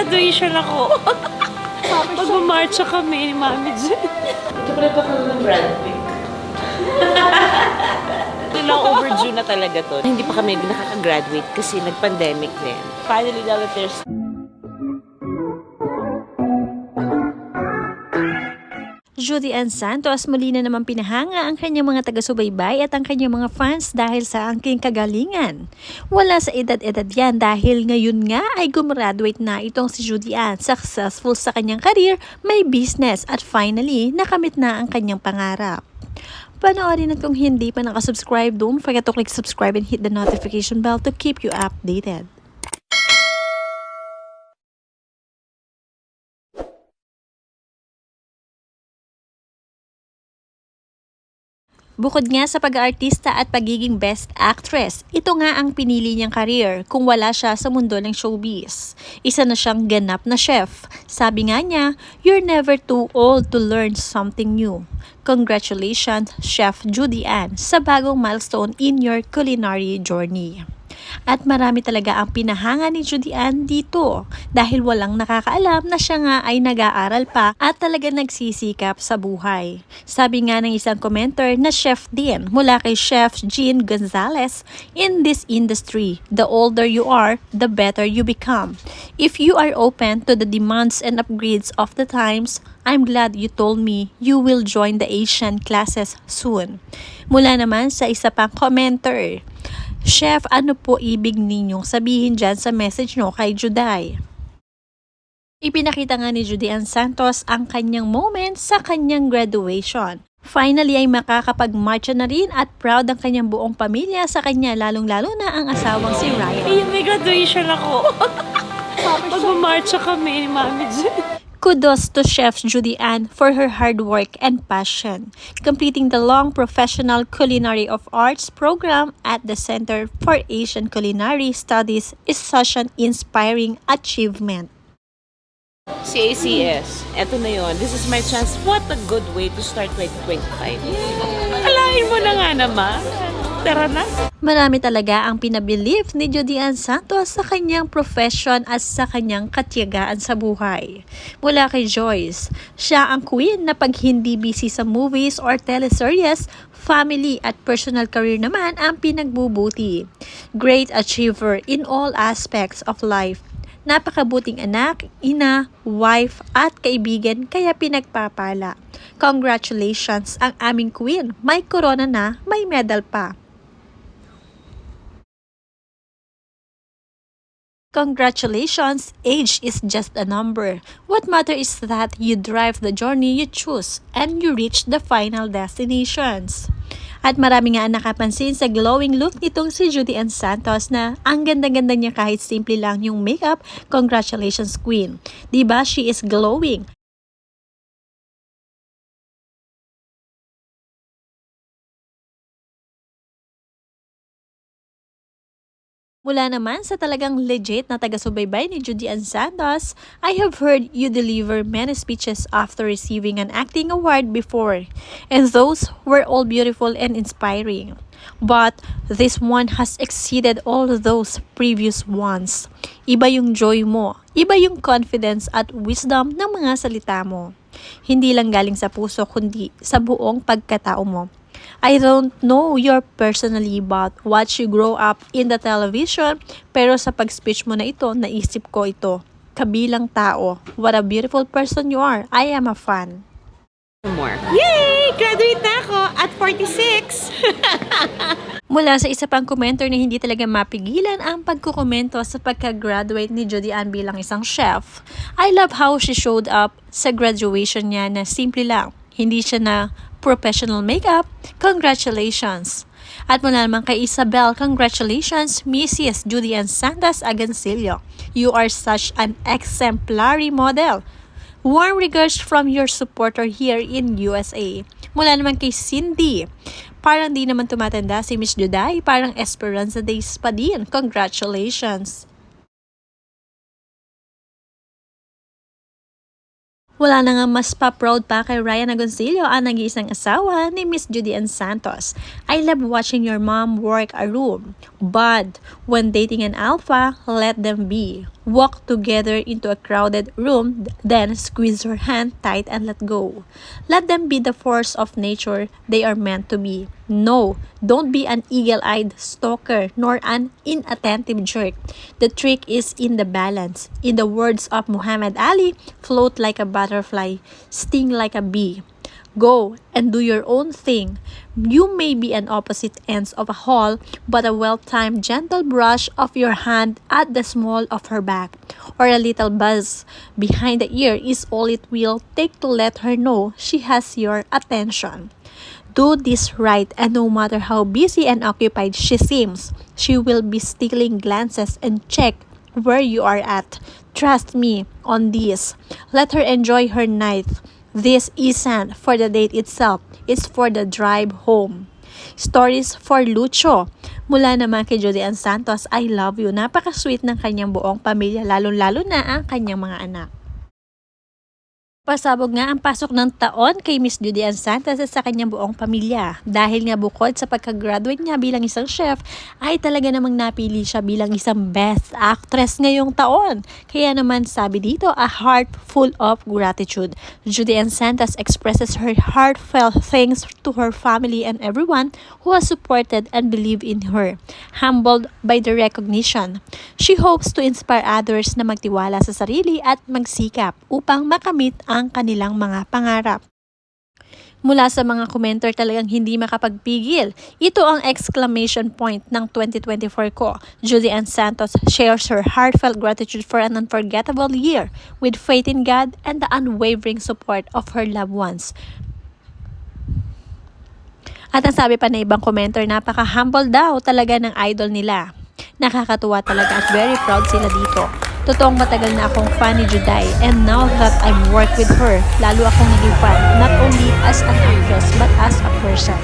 graduation ako. Magmamarcha kami ni Mami Jen. Ito pala ba ka ng graduate? Overdue na talaga to. Hindi pa kami nakaka-graduate kasi nag-pandemic din. Finally, now that there's Judy Ann Santos muli na naman pinahanga ang kanyang mga taga-subaybay at ang kanyang mga fans dahil sa angking kagalingan. Wala sa edad-edad yan dahil ngayon nga ay gumraduate na itong si Judy Ann. Successful sa kanyang career, may business at finally nakamit na ang kanyang pangarap. Panoorin at kung hindi pa nakasubscribe, don't forget to click subscribe and hit the notification bell to keep you updated. Bukod nga sa pag-aartista at pagiging best actress, ito nga ang pinili niyang career kung wala siya sa mundo ng showbiz. Isa na siyang ganap na chef. Sabi nga niya, "You're never too old to learn something new." Congratulations, Chef Judy Ann, sa bagong milestone in your culinary journey. At marami talaga ang pinahanga ni Judy Ann dito dahil walang nakakaalam na siya nga ay nag-aaral pa at talaga nagsisikap sa buhay. Sabi nga ng isang commenter na chef din mula kay Chef Jean Gonzalez, "In this industry, the older you are, the better you become. If you are open to the demands and upgrades of the times, I'm glad you told me you will join the Asian classes soon." Mula naman sa isa pang commenter, "Chef, ano po ibig ninyong sabihin dyan sa message nyo kay Juday?" Ipinakita nga ni Judy Ann Santos ang kanyang moment sa kanyang graduation. Finally ay makakapag-marcha na rin at proud ang kanyang buong pamilya sa kanya, lalong-lalo na ang asawang si Ryan. Ayun, may graduation ako. Magmamarcha kami ni Mami Jen. Kudos to Chef Judy Ann for her hard work and passion. Completing the long professional Culinary of Arts program at the Center for Asian Culinary Studies is such an inspiring achievement. CACS, eto na yon. This is my chance. What a good way to start 2025. Alain mo na nga naman. Tara na. Marami talaga ang pinabilif ni Judy Ann Santos sa kanyang profession at sa kanyang katiyagaan sa buhay. Mula kay Joyce, siya ang queen na pag hindi busy sa movies or teleseries, family at personal career naman ang pinagbubuti. Great achiever in all aspects of life. Napakabuting anak, ina, wife at kaibigan kaya pinagpapala. Congratulations ang aming queen, may corona na, may medal pa. Congratulations, age is just a number. What matters is that you drive the journey you choose and you reach the final destinations. At marami nga ang nakapansin sa glowing look nitong si Judy Ann Santos na ang ganda-ganda niya kahit simple lang yung makeup. Congratulations, Queen. Diba she is glowing? Mula naman sa talagang legit na taga-subaybay ni Judy Ann Santos, "I have heard you deliver many speeches after receiving an acting award before, and those were all beautiful and inspiring. But this one has exceeded all those previous ones. Iba yung joy mo, iba yung confidence at wisdom ng mga salita mo. Hindi lang galing sa puso kundi sa buong pagkatao mo. I don't know your personally but watch you grow up in the television, pero sa pag-speech mo na ito, naisip ko ito. Kabilang tao. What a beautiful person you are. I am a fan." More. Yay! Graduate na ako at 46! Mula sa isa pang commenter na hindi talaga mapigilan ang pagkukomento sa pagka-graduate ni Judy Ann bilang isang chef. "I love how she showed up sa graduation niya na simple lang. Hindi siya na professional makeup. Congratulations." At mula naman kay Isabel, "Congratulations, Mrs. Judy Ann Santos Agancillo. You are such an exemplary model. Warm regards from your supporter here in USA." Mula naman kay Cindy, "Parang di naman tumatanda si Miss Juday, parang Esperanza Days pa din. Congratulations." Wala na nga mas pa-proud pa kay Ryan Agoncillo, ang nag-iisang asawa ni Miss Judy Ann Santos. "I love watching your mom work a room. But when dating an alpha, let them be. walk together into a crowded room, then squeeze her hand tight and let go. Let them be the force of nature they are meant to be. No, don't be an eagle-eyed stalker nor an inattentive jerk. The trick is in the balance. In the words of Muhammad Ali, float like a butterfly, sting like a bee. Go and do your own thing. You may be on opposite ends of a hall, but a well-timed gentle brush of your hand at the small of her back, or a little buzz behind the ear is all it will take to let her know she has your attention. Do this right, and no matter how busy and occupied she seems, she will be stealing glances and check where you are at. Trust me on this. Let her enjoy her night. This isn't for the date itself, it's for the drive home. Stories for Lucho. Mula naman kay Judy Ann Santos, I love you. Napaka-sweet ng kanyang buong pamilya, lalo-lalo na ang kanyang mga anak. Pasabog nga ang pasok ng taon kay Miss Judy Ann Santos at sa kanyang buong pamilya. Dahil nga bukod sa pagka-graduate niya bilang isang chef, ay talaga namang napili siya bilang isang best actress ngayong taon. Kaya naman sabi dito, a heart full of gratitude. Judy Ann Santos expresses her heartfelt thanks to her family and everyone who has supported and believed in her. Humbled by the recognition, she hopes to inspire others na magtiwala sa sarili at magsikap upang makamit ang kanilang mga pangarap. Mula sa mga commenter talagang hindi makapagpigil. Ito ang exclamation point ng 2024 ko. Judy Ann Santos shares her heartfelt gratitude for an unforgettable year with faith in God and the unwavering support of her loved ones. At ang sabi pa na ibang commenter, napaka-humble daw talaga ng idol nila. Nakakatuwa talaga at very proud sila dito. Totoong matagal na akong fan ni Juday, and now that I'm work with her, lalo akong naging fan, not only as an actress but as a person.